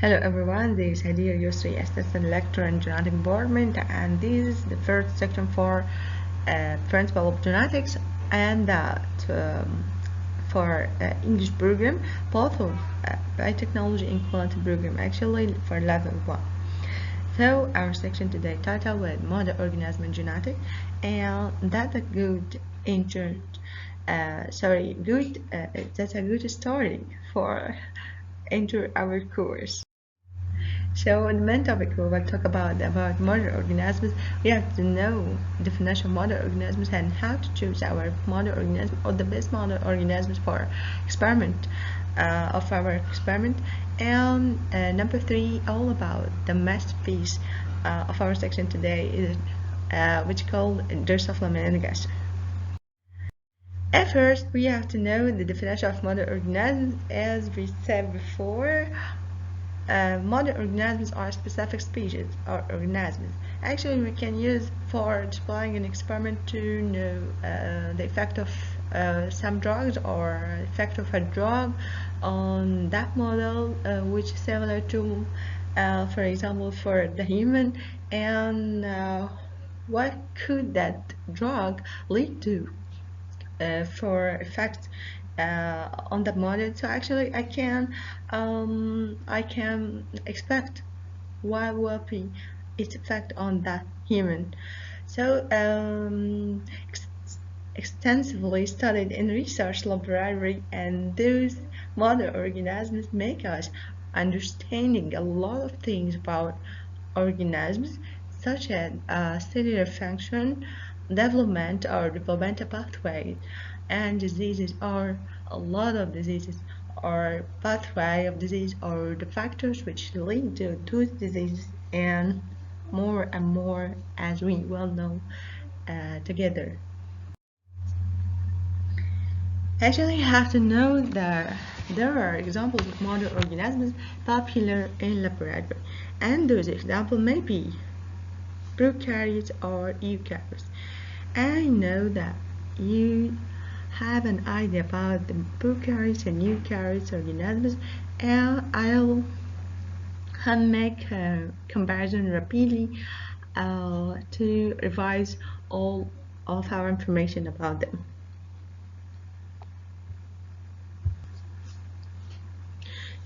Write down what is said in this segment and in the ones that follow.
Hello everyone, this is Hadir Yusri, Assistant Lecturer in Genetic Department, and this is the first section for Principle of Genetics and that for English program, both of Biotechnology and Quality program actually for level 1. So our section today titled with Model Organism and Genetic, and that's a good that's a good story for enter our course. So in the main topic we will talk about model organisms. We have to know definition of model organisms and how to choose our model organism or the best model organisms for experiment of our experiment. And number 3, all about the masterpiece of our section today is which called Drosophila melanogaster. At first, we have to know the definition of model organisms. As we said before, model organisms are specific species or organisms. Actually, we can use for displaying an experiment to know the effect of some drugs or effect of a drug on that model, which is similar to, for example, for the human, and what could that drug lead to for effect on the model. So actually I can expect what will be its effect on that human. So extensively studied in research laboratory, and those model organisms make us understanding a lot of things about organisms, such as cellular function, developmental pathways, and diseases, or a lot of diseases, or pathway of disease, or the factors which lead to those diseases, and more as we well know together. Actually, you have to know that there are examples of model organisms popular in laboratory, and those examples may be prokaryotes or eukaryotes. I know that you have an idea about the prokaryotes and eukaryotes organisms, and I'll make a comparison rapidly to revise all of our information about them.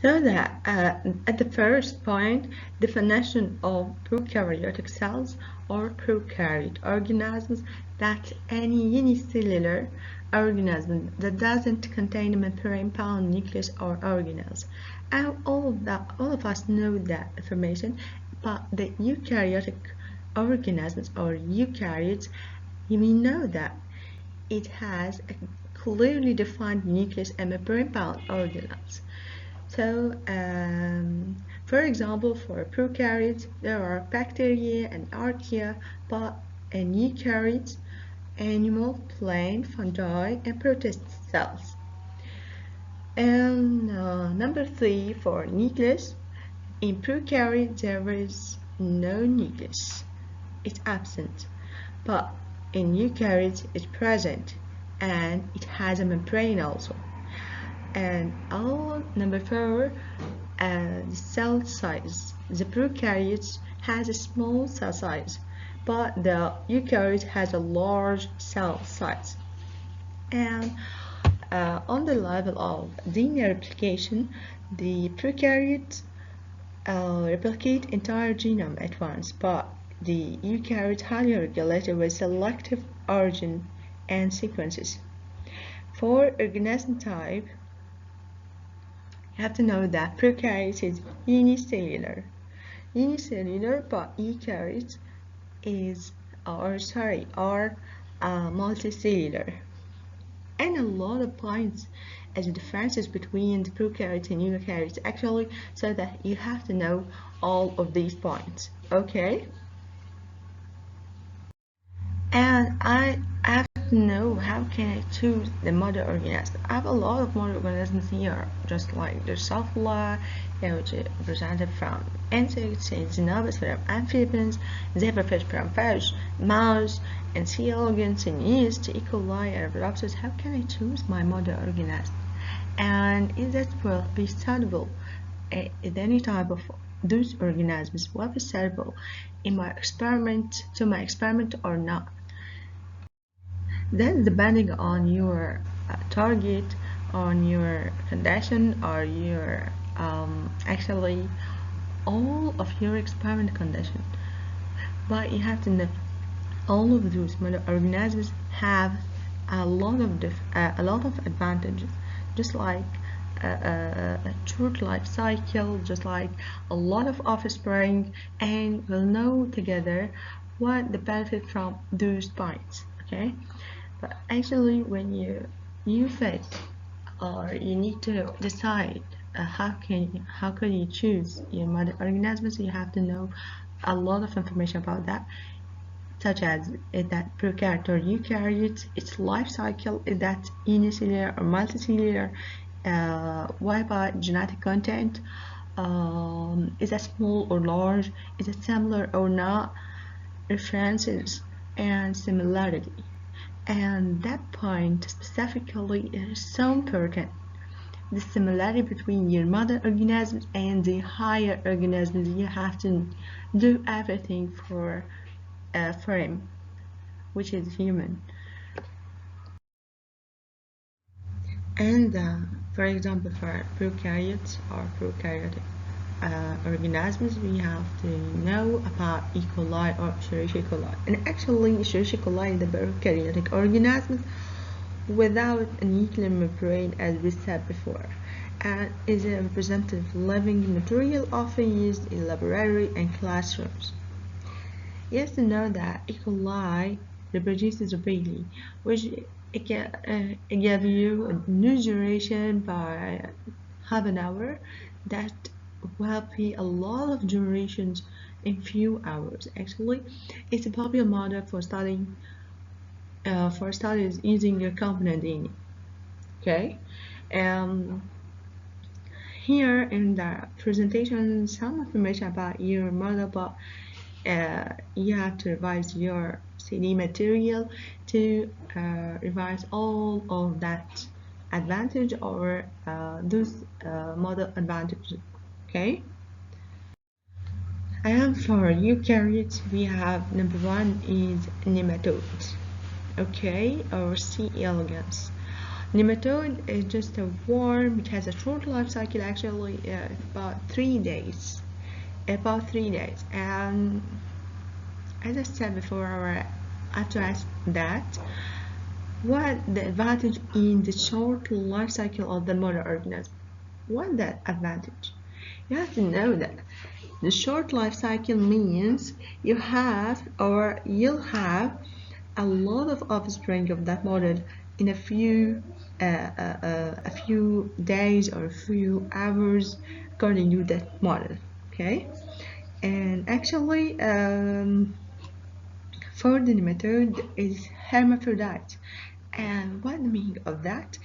So that at the first point, definition of prokaryotic cells or prokaryote organisms, that's any unicellular organism that doesn't contain a membrane-bound nucleus or organelles. And all of us know that information, but the eukaryotic organisms or eukaryotes, you may know that it has a clearly defined nucleus and membrane-bound organelles. So, for example, for prokaryotes, there are bacteria and archaea, but in eukaryotes, animal, plant, fungi, and protist cells. And number 3, for nucleus, in prokaryotes there is no nucleus; it's absent. But in eukaryotes, it's present, and it has a membrane also. And number 4, the cell size. The prokaryotes has a small cell size, but the eukaryote has a large cell size. And on the level of DNA replication, the prokaryotes replicate entire genome at once, but the eukaryote highly regulated with selective origin and sequences. For organism type, you have to know that prokaryotes is unicellular, but eukaryotes are multicellular. And a lot of points as differences between the prokaryotes and eukaryotes actually, so that you have to know all of these points. Okay? And I have to know how can I choose the model organism. I have a lot of model organisms here, just like Drosophila, which is presented from insects, and Xenobus from amphibians, zebrafish from fish, mouse, and sea organs, and yeast, E.COLI, and Arabidopsis. How can I choose my model organism? And if that will be suitable any type of those organisms will be suitable in my experiment or not. Then depending on your target, on your condition, or your actually all of your experiment condition. But you have to know all of those organisms have a lot of advantages, just like a short life cycle, just like a lot of offspring, and we'll know together what the benefit from those points. Okay, but actually when you fit, or you need to decide how can you choose your mother organisms, you have to know a lot of information about that, such as is that prokaryote or eukaryote, its life cycle, is that unicellular or multicellular, what about genetic content, is that small or large, is it similar or not, references and similarity. And that point specifically is so important, the similarity between your mother organisms and the higher organisms. You have to do everything for him, which is human. And for example, for prokaryotes or prokaryotic organisms, we have to know about E. coli or Escherichia coli. And actually, Escherichia coli is the prokaryotic organisms without a nuclear membrane, as we said before, and is a representative living material often used in laboratory and classrooms. You have to know that E. coli reproduces rapidly, which it give you a new duration by half an hour. That will be a lot of durations in few hours. Actually, it's a popular model for studying for studies using recombinant DNA. Okay, here in the presentation, some information about your model, but you have to revise your CD material to revise all of that advantage or those model advantages. Okay. And for eukaryotes, we have number one is nematodes. Okay, or C. elegans. Nematode is just a worm which has a short life cycle, actually about 3 days. And as I said before, I have to ask that what the advantage in the short life cycle of the mother organism? What that advantage? You have to know that the short life cycle means you have or you'll have a lot of offspring of that model in a few days or a few hours according to that model. Okay, and actually for the nematode is hermaphrodite, and what the meaning of that?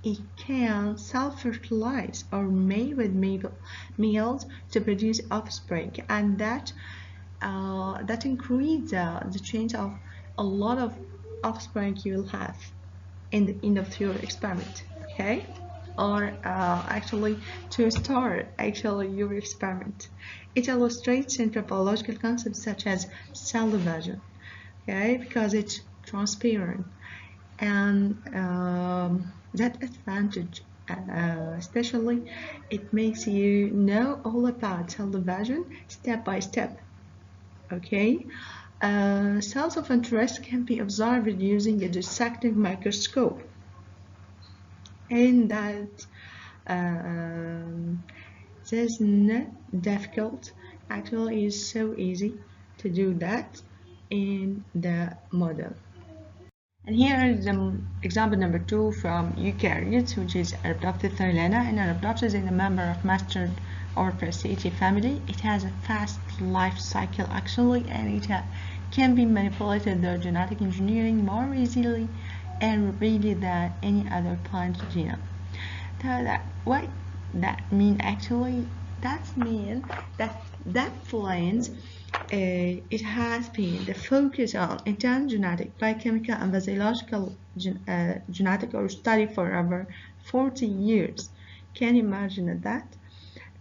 It can self-fertilize or mate with males to produce offspring, and that increases the chance of a lot of offspring you will have in the end of your experiment. Okay, or actually to start your experiment. It illustrates central biological concepts such as cell division. Okay, because it's transparent, and that advantage especially it makes you know all about cell division step by step. Okay, cells of interest can be observed using a dissecting microscope, and that is not difficult. Actually, it's so easy to do that in the model. And here is example number 2 from eukaryotes, which is Arabidopsis thaliana. And Arabidopsis is a member of mustard or Brassicaceae family. It has a fast life cycle actually, and it can be manipulated through genetic engineering more easily and rapidly than any other plant genome. So what that mean actually? That means that plant it has been the focus on intense genetic, biochemical, and physiological genetic or study for over 40 years. Can you imagine that?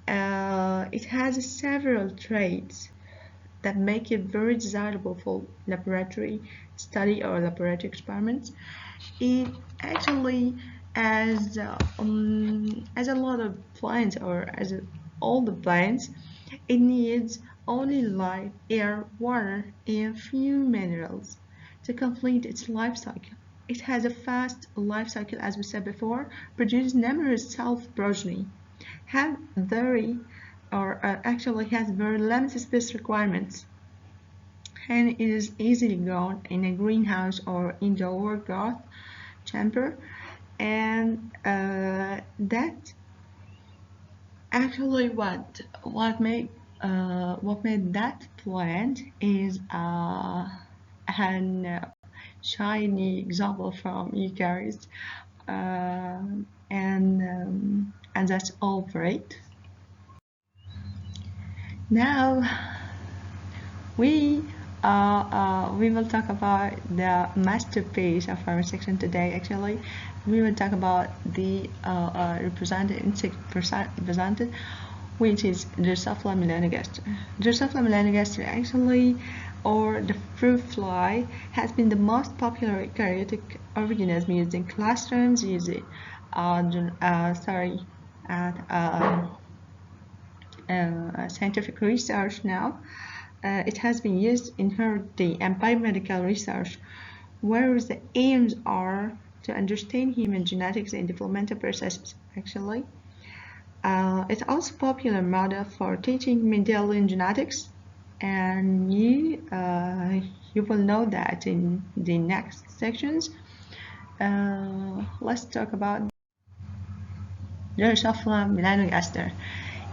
It has several traits that make it very desirable for laboratory study or laboratory experiments. It actually, as a lot of plants, or all the plants, it needs only light, air, water, and few minerals to complete its life cycle. It has a fast life cycle, as we said before, produces numerous self-progeny, have very actually has very limited space requirements, and it is easily grown in a greenhouse or indoor growth chamber. And that actually what made that plant is an shiny example from eukaryotes, and that's all great. Now we will talk about the masterpiece of our section today. Actually, we will talk about the represented insect presented, which is Drosophila melanogaster. Drosophila melanogaster actually, or the fruit fly, has been the most popular eukaryotic organism used in classrooms, using scientific research now. It has been used in heredity and biomedical research, where the aims are to understand human genetics and developmental processes. Actually, it's also a popular model for teaching Mendelian genetics, and you will know that in the next sections. Let's talk about Drosophila melanogaster.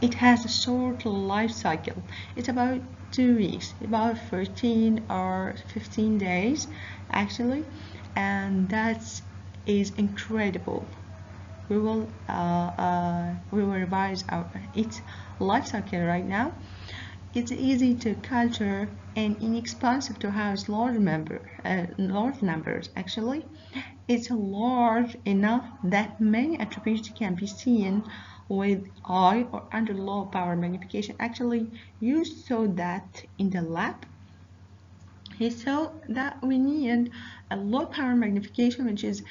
It has a short life cycle. It's about 2 weeks, about 14 or 15 days actually, and that is incredible. We will revise its life cycle right now. It's easy to culture and inexpensive to house large numbers actually. It's large enough that many attributes can be seen with eye or under low power magnification. Actually, you saw that in the lab. He saw that we need a low power magnification, which is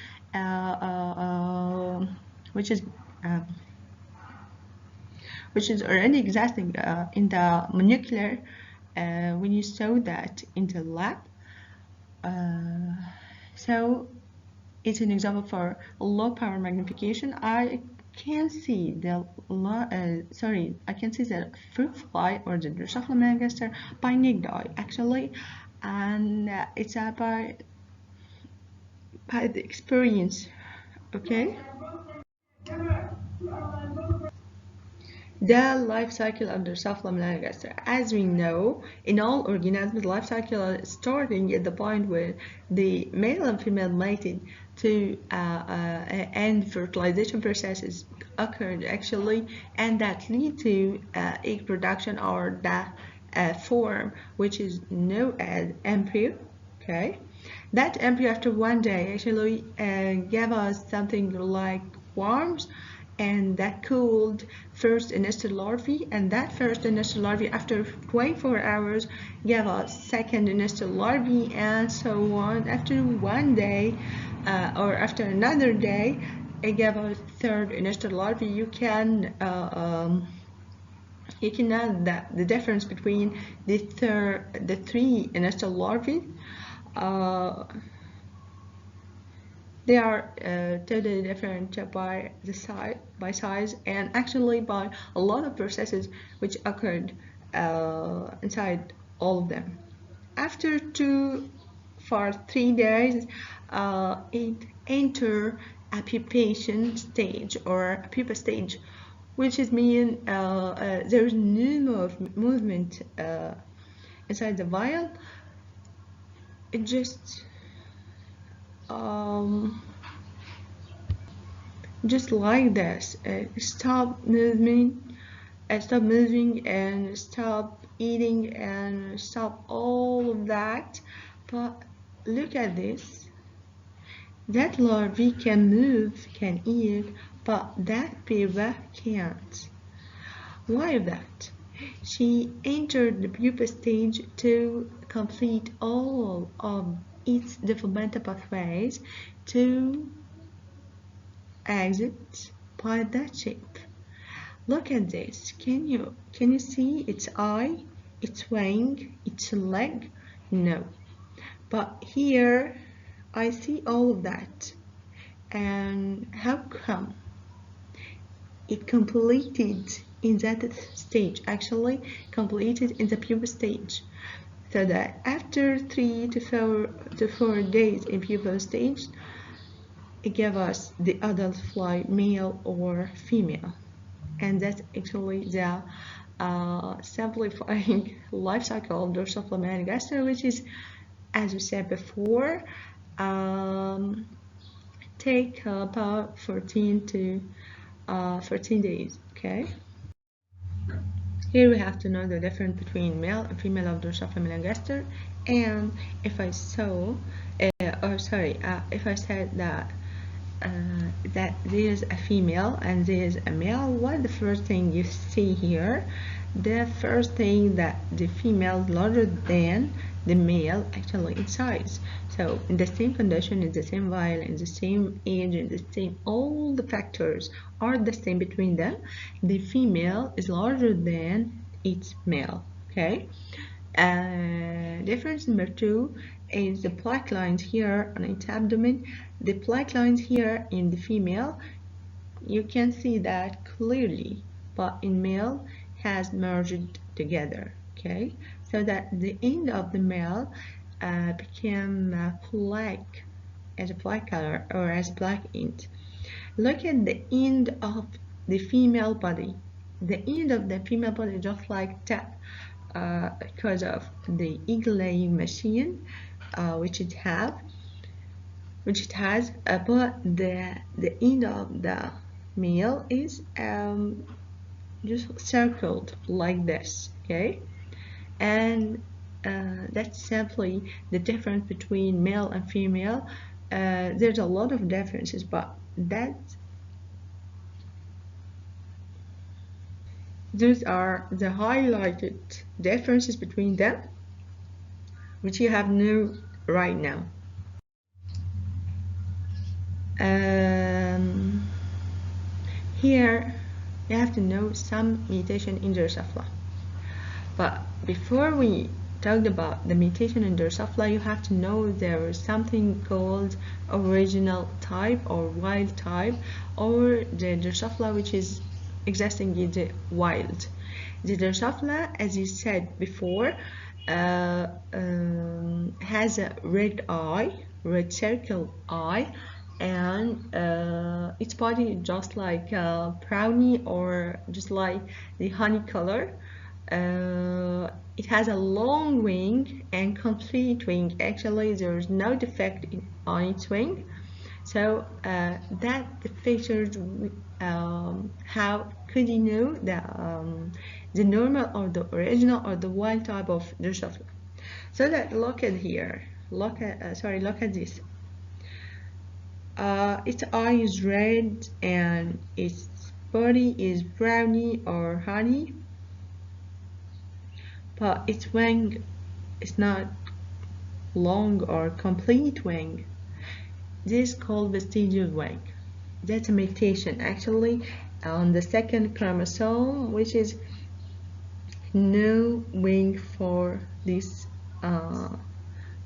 already existing in the molecular when you saw that in the lab. So it's an example for low power magnification. I can see the fruit fly or the Drosophila melanogaster by naked eye actually, and it's by the experience. Okay. The life cycle of Drosophila melanogaster. As we know, in all organisms, the life cycle is starting at the point where the male and female mated to and fertilization processes occurred actually, and that lead to egg production, or the form which is known as embryo. Okay, that embryo after 1 day actually gave us something like worms, and that cooled first nested larvae, and that first nested larvae after 24 hours gave us second nested larvae, and so on. After 1 day or after another day, it gave us third nested larvae. You can add the difference between the three nested larvae. They are totally different by size, and actually by a lot of processes which occurred inside all of them. After 2 for 3 days, it enter a pupation stage or a pupa stage, which is mean there's no movement inside the vial. It just like this, stop moving and stop eating and stop all of that. But look at this, that larvae can move, can eat, but that pupa can't. Why that? She entered the pupa stage to complete all of its developmental pathways to exit by that shape. Look at this. Can you see its eye, its wing, its leg? No. But here I see all of that. And how come? It completed in that stage, actually completed in the pupa stage. So that after 3 to 4 days in pupa stage, it gave us the adult fly, male or female. And that's actually the simplifying life cycle of Drosophila melanogaster, which is, as we said before, take about 14 days. Okay. Here we have to know the difference between male and female of Drosophila melanogaster. And if I saw, if I said that there's a female and there's a male, what the first thing you see here? The first thing that the female is larger than the male actually in size. So in the same condition, in the same vial, in the same age, in the same, all the factors are the same between them. The female is larger than its male. Okay. Difference number 2 is the black lines here on its abdomen. The black lines here in the female, you can see that clearly, but in male has merged together. Okay, so that the end of the male became black, as a black color or as black end. Look at the end of the female body. The end of the female body just like that. Because of the E.COLI machine which it has, but the end of the male is just circled like this. Okay, and that's simply the difference between male and female. There's a lot of differences, but those are the highlighted differences between them, which you have know right now. Here you have to know some mutation in Drosophila. But before we talked about the mutation in Drosophila, you have to know there is something called original type or wild type, or the Drosophila which is existing in the wild. The Drosophila, as you said before, has a red circle eye, and its body just like brownie or just like the honey color. It has a long wing and complete wing. Actually, there is no defect on its wing. So that the features. How could you know the normal or the original or the wild type of Drosophila? So that look at here. Look at this. Its eye is red and its body is brownie or honey, but its wing is not long or complete wing. This is called vestigial wing. That's a mutation actually on the second chromosome, which is no wing for this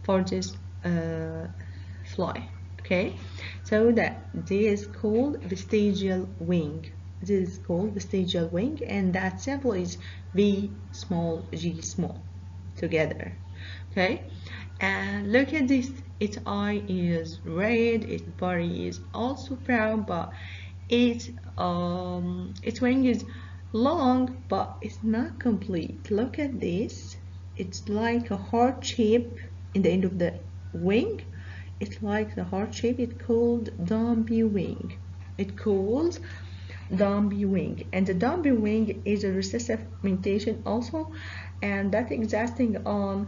fly. Okay, so that this is called vestigial wing. This is called vestigial wing, and that symbol is V small G small together. Okay, and look at this. Its eye is red, its body is also brown, but its wing is long, but it's not complete. Look at this. It's like a heart shape in the end of the wing. It's like the heart shape. It's called Dombey wing. It calls Dombey wing, and the Dombey wing is a recessive mutation also, and that's existing on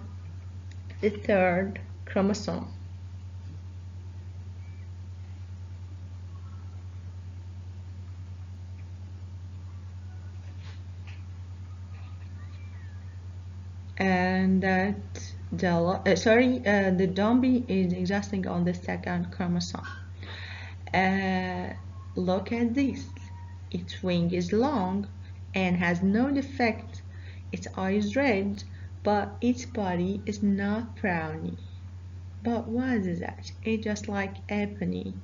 the third chromosome. and that the dombey is existing on the second chromosome. Look at this. Its wing is long and has no defect. Its eye is red, but its body is not browny. But what is that? It's just like ebony.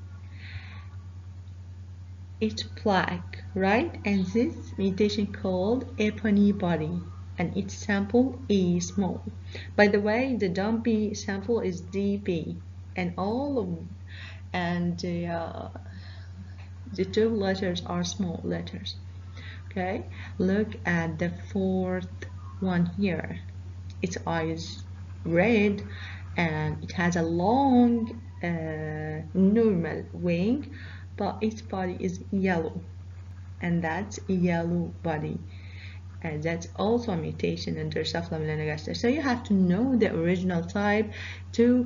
It's black, right? And this mutation called ebony body, and its sample is small. By the way, the dombey sample is DB, and the two letters are small letters. Okay, look at the fourth one here. Its eye is red and it has a long normal wing, but its body is yellow, and that's a yellow body, and that's also a mutation in Drosophila melanogaster. So you have to know the original type to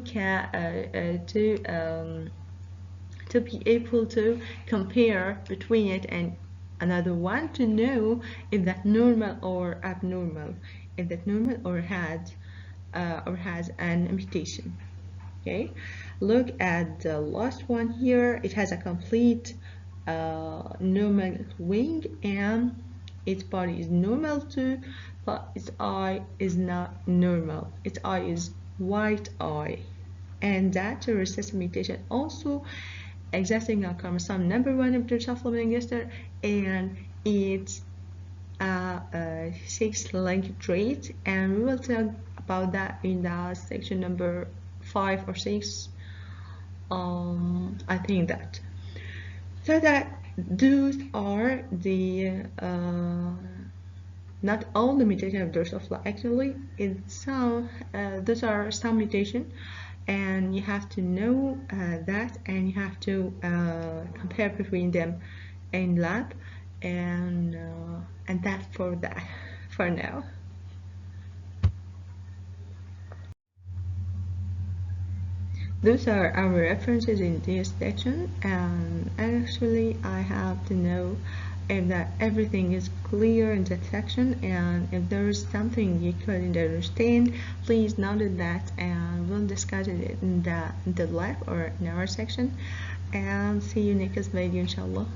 be able to compare between it and another one, to know if that normal or abnormal, if that normal or has an mutation. Okay, look at the last one here. It has a complete normal wing, and its body is normal too, but its eye is not normal. Its eye is white eye, and that recessive mutation also existing on chromosome number 1 of Drosophila melanogaster, and it's a 6-linked trait, and we will talk about that in the section number 5 or 6. I think that. So that those are the not all the mutation of Drosophila. Actually, those are some mutation, and you have to know that, and you have to compare between them in lab, and that's for now. Those are our references in this section, and actually I have to know if that everything is clear in that section, and if there is something you couldn't understand, please note that, and we'll discuss it in the lab or in our section. And see you next video, inshallah.